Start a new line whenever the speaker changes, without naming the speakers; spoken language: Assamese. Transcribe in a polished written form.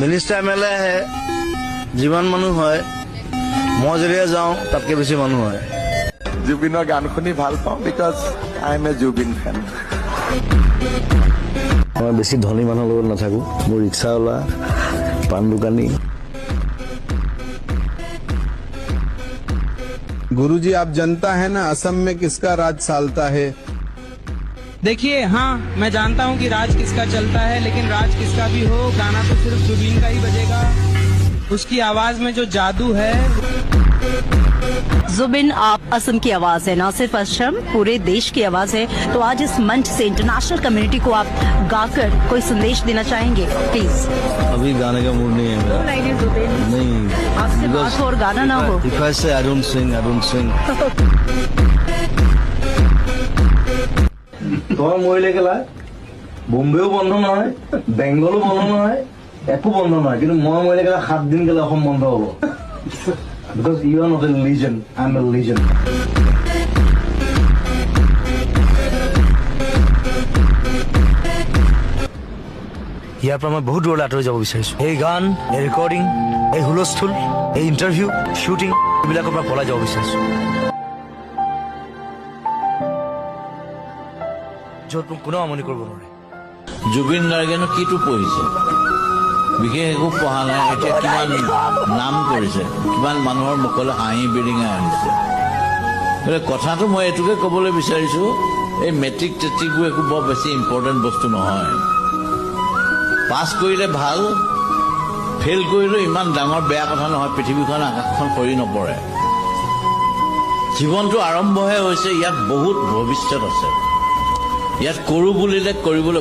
মিনিষ্টাৰ এমএলএ আহে, যিমান মানুহ হয়, মই যেতিয়া যাওঁ তাতকৈ বেছি মানুহ হয়।
জুবিনৰ গান শুনি ভাল পাওঁ because I M A Zubeen ফেন।
মই বেছি ধনী মানুহৰ লগত নাথাকোঁ, মোৰ ৰিক্সাৱালা, পাণ দোকানী।
गुरुजी आप जनता है ना, असम में किसका राज सालता है?
देखिए, हाँ मैं जानता हूँ कि राज किसका चलता है, लेकिन राज किसका भी हो, गाना तो सिर्फ जुबीन का ही बजेगा। उसकी आवाज में जो जादू है।
जुबिन आप असम की आवाज है, ना सिर्फ असम पूरे देश की आवाज है। तो आज इस मंच से इंटरनेशनल कम्युनिटी को आप गाकर कोई संदेश देना चाहेंगे प्लीज?
अभी गाने का मूड नहीं है मेरा। नहीं,
आपसे बात हो और गाना ना हो।
If I say I don't sing, I don't sing. তোমার মহিলা গেলা বোম্বেও বন্ধ নহয়, বেংগলো বন্ধ নহয়, একো বন্ধ নহয়, কিন্তু মই মহিলা গেলা 7 দিন গেলে অসম বন্ধ হব। Because you are not a legend, I am a legend. ইয়াৰ পৰা মই বহুত দূৰলৈ আঁতৰি যাব বিচাৰিছো। এই গান, এই ৰেকৰ্ডিং, এই হুলস্থুল, এই ইণ্টাৰভিউ, শ্বুটিং, এইবিলাকৰ পৰা পলাই যাব বিচাৰিছো, য'ত মোক কোনেও আমনি কৰিব নোৱাৰে।
জুবিন গাৰ্গেনো কিটো পঢ়িছে? বিশেষ একো পঢ়া নাই। এতিয়া কিমান নাম কৰিছে, কিমান মানুহৰ মুখলৈ হাঁহি বিৰিঙাই আহিছে। গতিকে কথাটো মই এইটোকে ক'বলৈ বিচাৰিছোঁ, এই মেট্ৰিক টেট্ৰিকবোৰ একো বৰ বেছি ইম্পৰ্টেণ্ট বস্তু নহয়। পাছ কৰিলে ভাল, ফেইল কৰিলেও ইমান ডাঙৰ বেয়া কথা নহয়। পৃথিৱীখন আকাশখন সৰি নপৰে। জীৱনটো আৰম্ভহে হৈছে, ইয়াত বহুত ভৱিষ্যত আছে। ইয়াত কৰোঁ বুলিলে কৰিবলৈ